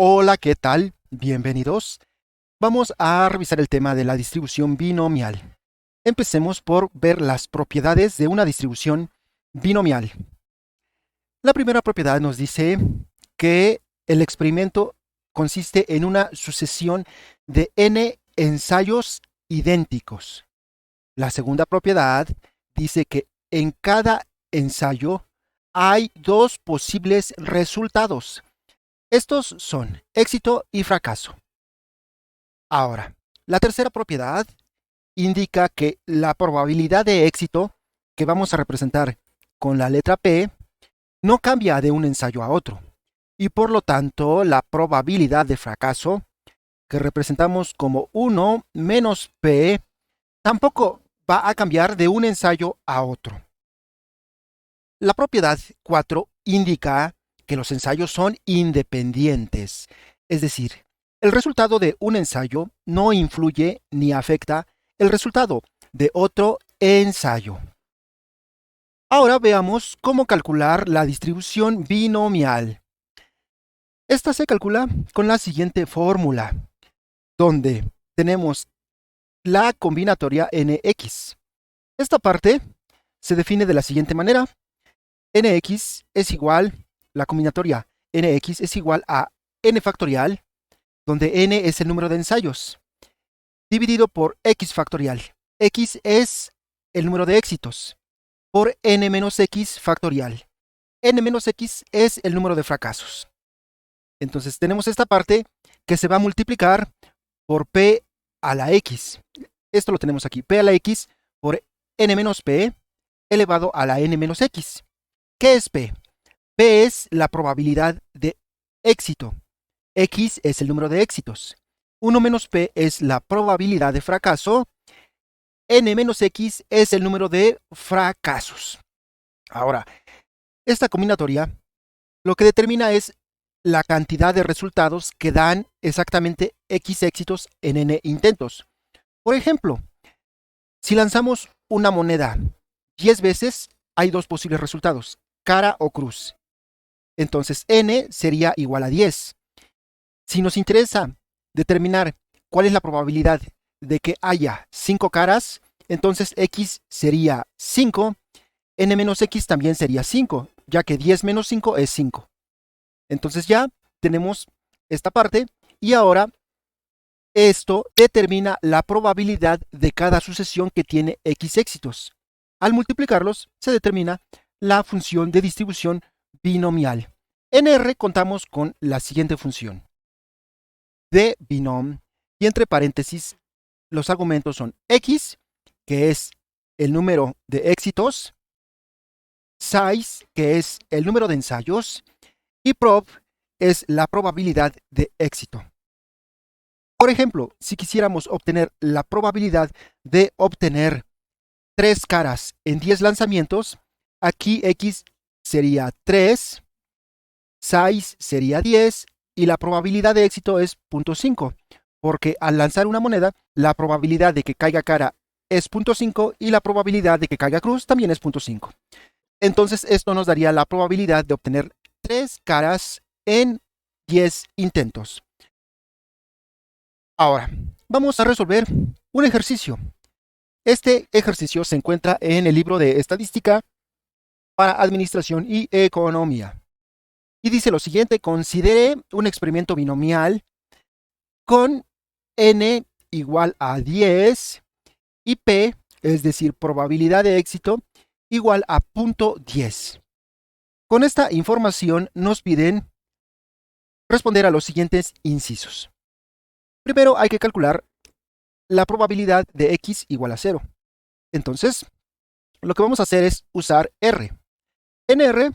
Hola, ¿qué tal? Bienvenidos. Vamos a revisar el tema de la distribución binomial. Empecemos por ver las propiedades de una distribución binomial. La primera propiedad nos dice que el experimento consiste en una sucesión de n ensayos idénticos. La segunda propiedad dice que en cada ensayo hay dos posibles resultados. Estos son éxito y fracaso. Ahora, la tercera propiedad indica que la probabilidad de éxito que vamos a representar con la letra P no cambia de un ensayo a otro, y por lo tanto la probabilidad de fracaso, que representamos como 1 menos P, tampoco va a cambiar de un ensayo a otro. La propiedad 4 indica que los ensayos son independientes, es decir, el resultado de un ensayo no influye ni afecta el resultado de otro ensayo. Ahora veamos cómo calcular la distribución binomial. Esta se calcula con la siguiente fórmula, donde tenemos la combinatoria nx. Esta parte se define de la siguiente manera. Nx es igual, la combinatoria nx es igual a n factorial, donde n es el número de ensayos, dividido por x factorial. X es el número de éxitos, por n menos x factorial. N menos x es el número de fracasos. Entonces tenemos esta parte que se va a multiplicar por p a la x. Esto lo tenemos aquí, p a la x por n menos p elevado a la n menos x. ¿Qué es p? P es la probabilidad de éxito. X es el número de éxitos. 1 menos p es la probabilidad de fracaso. N menos x es el número de fracasos. Ahora, esta combinatoria lo que determina es la cantidad de resultados que dan exactamente x éxitos en n intentos. Por ejemplo, si lanzamos una moneda 10 veces, hay dos posibles resultados, cara o cruz. Entonces n sería igual a 10. Si nos interesa determinar cuál es la probabilidad de que haya 5 caras, entonces x sería 5, n menos x también sería 5, ya que 10 menos 5 es 5. Entonces ya tenemos esta parte y ahora esto determina la probabilidad de cada sucesión que tiene x éxitos. Al multiplicarlos se determina la función de distribución binomial. En R contamos con la siguiente función de binom y entre paréntesis los argumentos son x, que es el número de éxitos, size, que es el número de ensayos, y prob es la probabilidad de éxito. Por ejemplo, si quisiéramos obtener la probabilidad de obtener 3 caras en 10 lanzamientos, aquí x sería 3, size sería 10 y la probabilidad de éxito es 0.5, porque al lanzar una moneda, la probabilidad de que caiga cara es 0.5 y la probabilidad de que caiga cruz también es 0.5. Entonces esto nos daría la probabilidad de obtener 3 caras en 10 intentos. Ahora, vamos a resolver un ejercicio. Este ejercicio se encuentra en el libro de Estadística para Administración y Economía. Y dice lo siguiente: considere un experimento binomial con n igual a 10 y p, es decir, probabilidad de éxito, igual a 0.10. Con esta información nos piden responder a los siguientes incisos. Primero hay que calcular la probabilidad de x igual a 0. Entonces, lo que vamos a hacer es usar R. En R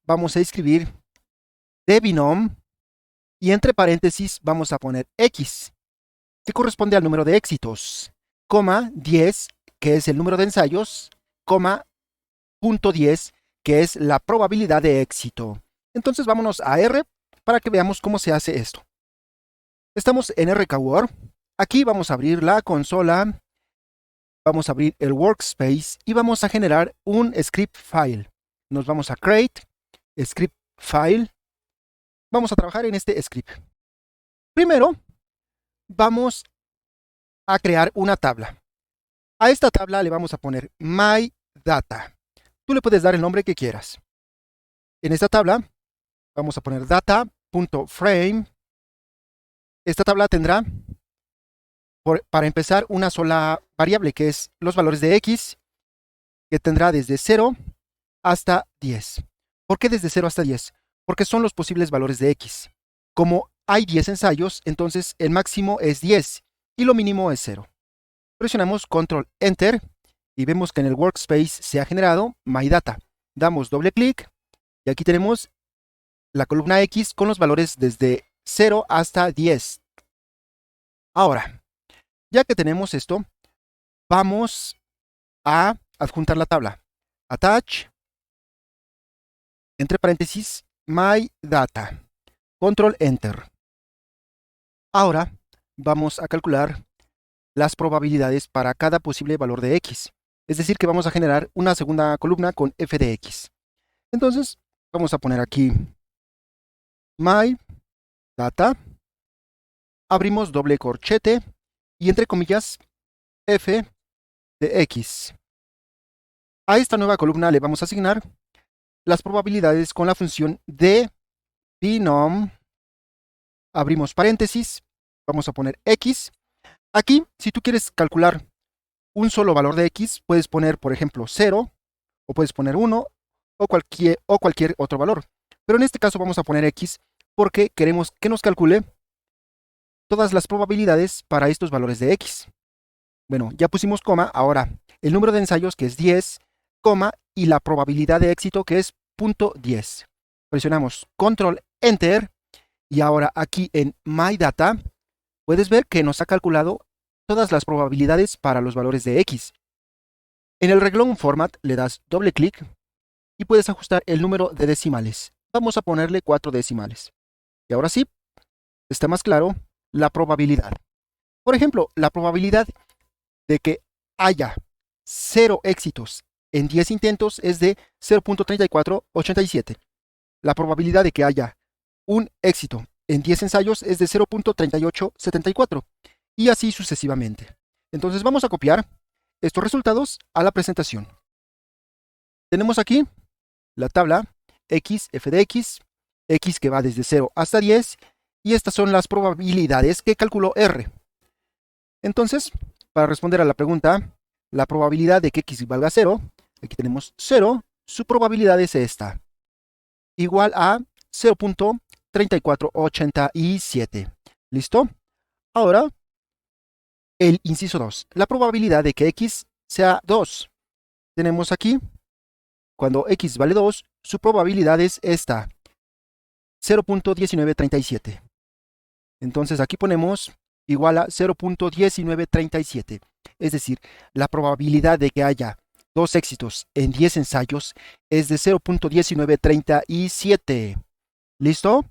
vamos a escribir de binom y entre paréntesis vamos a poner x, que corresponde al número de éxitos, coma 10, que es el número de ensayos, coma 0.10, que es la probabilidad de éxito. Entonces vámonos a R para que veamos cómo se hace esto. Estamos en RKWord. Aquí vamos a abrir la consola, vamos a abrir el workspace y vamos a generar un script file. Nos vamos a create, script file. Vamos a trabajar en este script. Primero, vamos a crear una tabla. A esta tabla le vamos a poner MyData. Tú le puedes dar el nombre que quieras. En esta tabla vamos a poner data.frame. Esta tabla tendrá, para empezar, una sola variable que es los valores de x, que tendrá desde 0 hasta 10. ¿Por qué desde 0 hasta 10? Porque son los posibles valores de x. Como hay 10 ensayos, entonces el máximo es 10 y lo mínimo es 0. Presionamos Control Enter y vemos que en el workspace se ha generado MyData. Damos doble clic y aquí tenemos la columna X con los valores desde 0 hasta 10. Ahora, ya que tenemos esto, vamos a adjuntar la tabla. Attach, entre paréntesis, MyData. Control Enter. Ahora vamos a calcular las probabilidades para cada posible valor de x. Es decir, que vamos a generar una segunda columna con f de x. Entonces, vamos a poner aquí MyData. Abrimos doble corchete y entre comillas f de x. A esta nueva columna le vamos a asignar las probabilidades con la función de binom. Abrimos paréntesis, vamos a poner x. Aquí, si tú quieres calcular un solo valor de x, puedes poner, por ejemplo, 0, o puedes poner 1, o cualquier otro valor. Pero en este caso vamos a poner x porque queremos que nos calcule todas las probabilidades para estos valores de x. Bueno, ya pusimos coma, ahora el número de ensayos, que es 10, coma, y la probabilidad de éxito, que es 0.10. Presionamos Control Enter y ahora aquí en MyData puedes ver que nos ha calculado todas las probabilidades para los valores de x. En el renglón Format le das doble clic y puedes ajustar el número de decimales. Vamos a ponerle 4 decimales. Y ahora sí, está más claro la probabilidad. Por ejemplo, la probabilidad de que haya 0 éxitos en 10 intentos es de 0.3487. La probabilidad de que haya un éxito en 10 ensayos es de 0.3874 y así sucesivamente. Entonces vamos a copiar estos resultados a la presentación. Tenemos aquí la tabla x, f de x que va desde 0 hasta 10 y estas son las probabilidades que calculó R. Entonces, para responder a la pregunta, la probabilidad de que x valga 0, aquí tenemos 0, su probabilidad es esta, igual a 0.3487. ¿Listo? Ahora, el inciso 2, la probabilidad de que x sea 2. Tenemos aquí, cuando x vale 2, su probabilidad es esta, 0.1937. Entonces aquí ponemos igual a 0.1937. Es decir, la probabilidad de que haya 2 éxitos en 10 ensayos es de 0.1937. ¿Listo?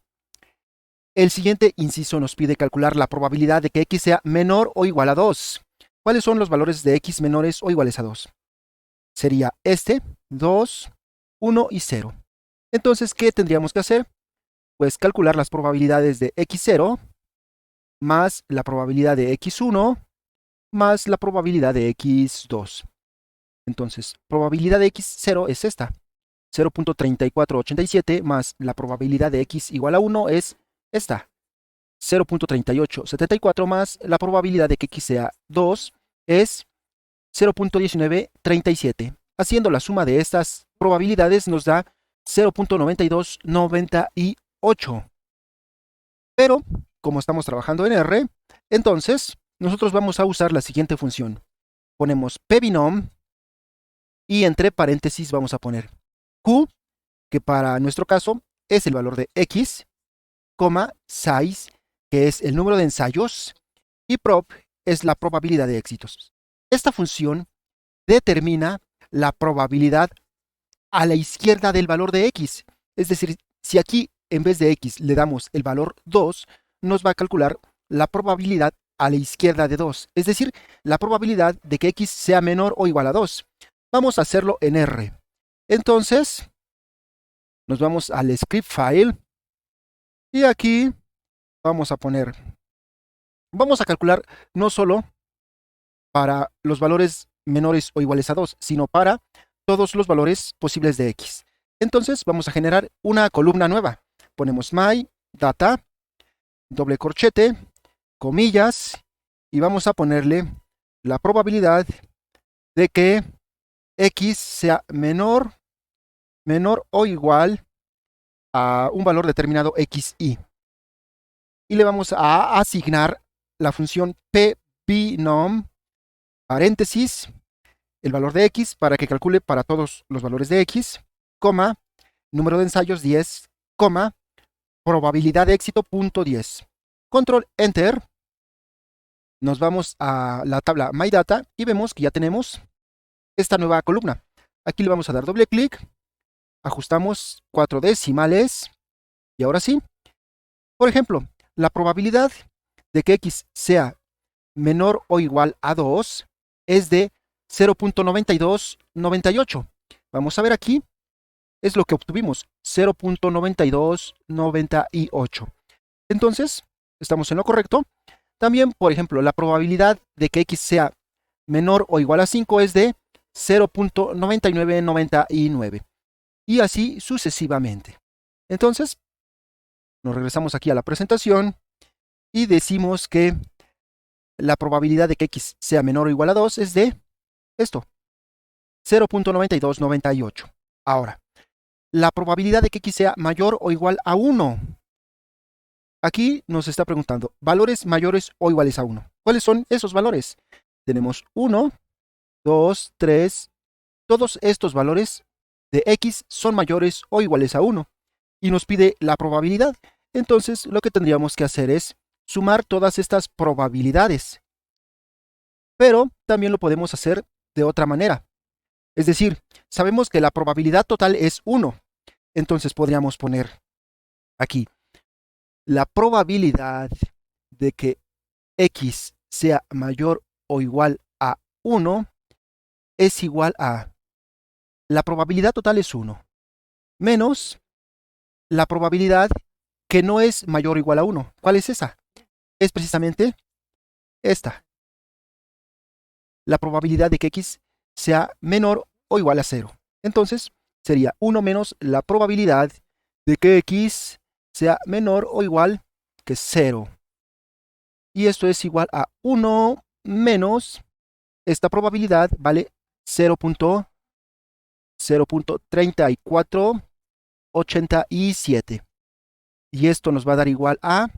El siguiente inciso nos pide calcular la probabilidad de que x sea menor o igual a 2. ¿Cuáles son los valores de x menores o iguales a 2? Sería 2, 1 y 0. Entonces, ¿qué tendríamos que hacer? Pues calcular las probabilidades de x0 más la probabilidad de x1 más la probabilidad de x2. Entonces, probabilidad de x0 es esta, 0.3487 más la probabilidad de x igual a 1 es esta, 0.3874 más la probabilidad de que x sea 2 es 0.1937. Haciendo la suma de estas probabilidades nos da 0.9298. Pero, como estamos trabajando en R, entonces nosotros vamos a usar la siguiente función. Ponemos pbinom y entre paréntesis vamos a poner q, que para nuestro caso es el valor de x, size, que es el número de ensayos, y prob es la probabilidad de éxitos. Esta función determina la probabilidad a la izquierda del valor de x. Es decir, si aquí en vez de x le damos el valor 2, nos va a calcular la probabilidad a la izquierda de 2. Es decir, la probabilidad de que x sea menor o igual a 2. Vamos a hacerlo en R. Entonces, nos vamos al script file y aquí vamos a poner Vamos a calcular no solo para los valores menores o iguales a 2, sino para todos los valores posibles de x. Entonces vamos a generar una columna nueva. Ponemos my data, doble corchete, comillas, y vamos a ponerle la probabilidad de que x sea menor o igual a un valor determinado xy. Y le vamos a asignar la función pbinom, paréntesis, el valor de x para que calcule para todos los valores de x, coma, número de ensayos 10, coma, probabilidad de éxito punto 10. Control Enter. Nos vamos a la tabla MyData y vemos que ya tenemos esta nueva columna. Aquí le vamos a dar doble clic, ajustamos 4 decimales y ahora sí. Por ejemplo, la probabilidad de que x sea menor o igual a 2 es de 0.9298. Vamos a ver aquí, es lo que obtuvimos, 0.9298. Entonces, estamos en lo correcto. También, por ejemplo, la probabilidad de que x sea menor o igual a 5 es de 0.9999. Y así sucesivamente. Entonces, nos regresamos aquí a la presentación y decimos que la probabilidad de que x sea menor o igual a 2 es de esto, 0.9298. Ahora, la probabilidad de que x sea mayor o igual a 1. Aquí nos está preguntando, valores mayores o iguales a 1. ¿Cuáles son esos valores? Tenemos 1, 2, 3. Todos estos valores de x son mayores o iguales a 1. Y nos pide la probabilidad. Entonces, lo que tendríamos que hacer es sumar todas estas probabilidades. Pero también lo podemos hacer de otra manera. Es decir, sabemos que la probabilidad total es 1. Entonces podríamos poner aquí la probabilidad de que x sea mayor o igual a 1 es igual a la probabilidad total es 1 menos la probabilidad que no es mayor o igual a 1. ¿Cuál es esa? Es precisamente esta. La probabilidad de que x sea menor o igual a 0. Entonces, sería 1 menos la probabilidad de que x sea menor o igual que 0. Y esto es igual a 1 menos esta probabilidad vale 0.3487. Y esto nos va a dar igual a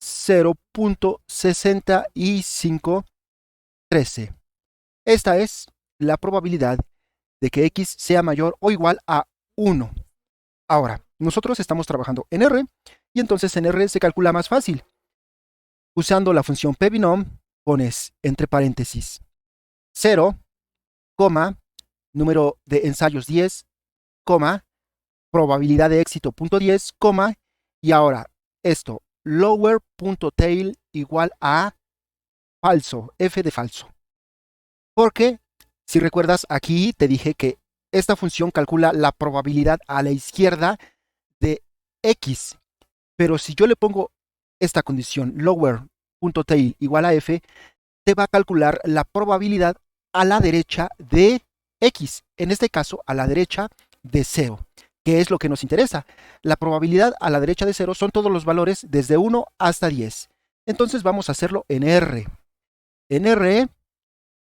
0.6513. Esta es la probabilidad de que x sea mayor o igual a 1. Ahora, nosotros estamos trabajando en R, y entonces en R se calcula más fácil. Usando la función pbinom, pones entre paréntesis 0, número de ensayos 10, probabilidad de éxito punto 10, y ahora esto, lower.tail igual a falso, f de falso. Porque, si recuerdas, aquí te dije que esta función calcula la probabilidad a la izquierda de x. Pero si yo le pongo esta condición, lower.tail igual a f, te va a calcular la probabilidad a la derecha de x. En este caso, a la derecha de 0. ¿Qué es lo que nos interesa? La probabilidad a la derecha de 0 son todos los valores desde 1 hasta 10. Entonces vamos a hacerlo en R. En R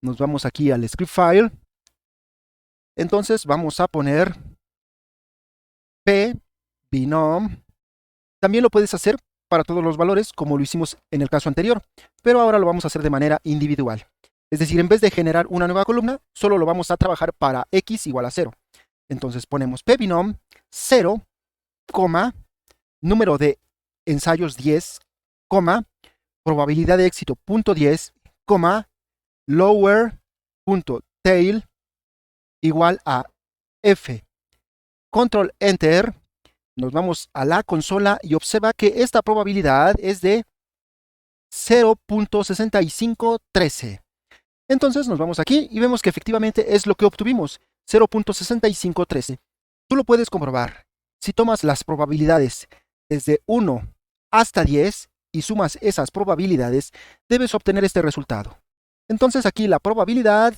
nos vamos aquí al script file. Entonces vamos a poner pbinom. También lo puedes hacer para todos los valores como lo hicimos en el caso anterior, pero ahora lo vamos a hacer de manera individual. Es decir, en vez de generar una nueva columna, solo lo vamos a trabajar para x igual a 0. Entonces ponemos pbinom 0, número de ensayos 10, probabilidad de éxito punto 10, lower.tail igual a f. Control Enter. Nos vamos a la consola y observa que esta probabilidad es de 0.6513. Entonces nos vamos aquí y vemos que efectivamente es lo que obtuvimos, 0.6513. Tú lo puedes comprobar. Si tomas las probabilidades desde 1 hasta 10 y sumas esas probabilidades, debes obtener este resultado. Entonces aquí la probabilidad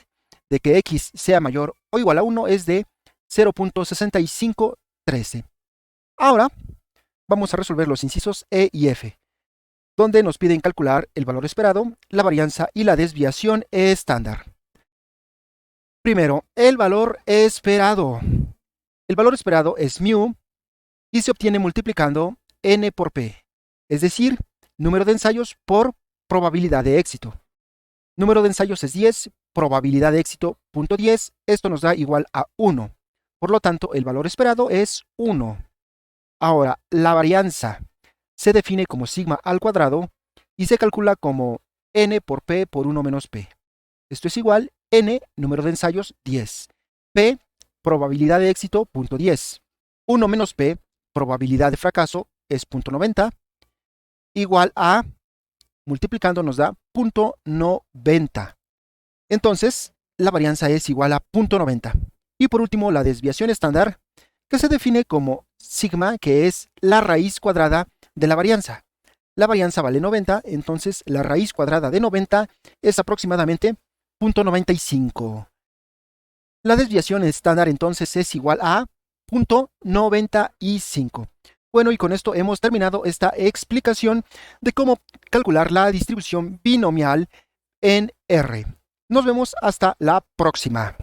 de que x sea mayor o igual a 1 es de 0.6513. Ahora vamos a resolver los incisos E y F, donde nos piden calcular el valor esperado, la varianza y la desviación estándar. Primero, el valor esperado. El valor esperado es μ y se obtiene multiplicando n por p, es decir, número de ensayos por probabilidad de éxito. Número de ensayos es 10, probabilidad de éxito 0.10, esto nos da igual a 1. Por lo tanto, el valor esperado es 1. Ahora, la varianza se define como sigma al cuadrado y se calcula como n por p por 1 menos p. Esto es igual n, número de ensayos, 10. P, probabilidad de éxito, 0.10. 1 menos p, probabilidad de fracaso, es 0.90. Igual a, multiplicando nos da 0.90. Entonces, la varianza es igual a 0.90. Y por último, la desviación estándar, que se define como sigma, que es la raíz cuadrada de la varianza. La varianza vale 90, entonces la raíz cuadrada de 90 es aproximadamente 0.95. La desviación estándar entonces es igual a 0.95. Bueno, y con esto hemos terminado esta explicación de cómo calcular la distribución binomial en R. Nos vemos hasta la próxima.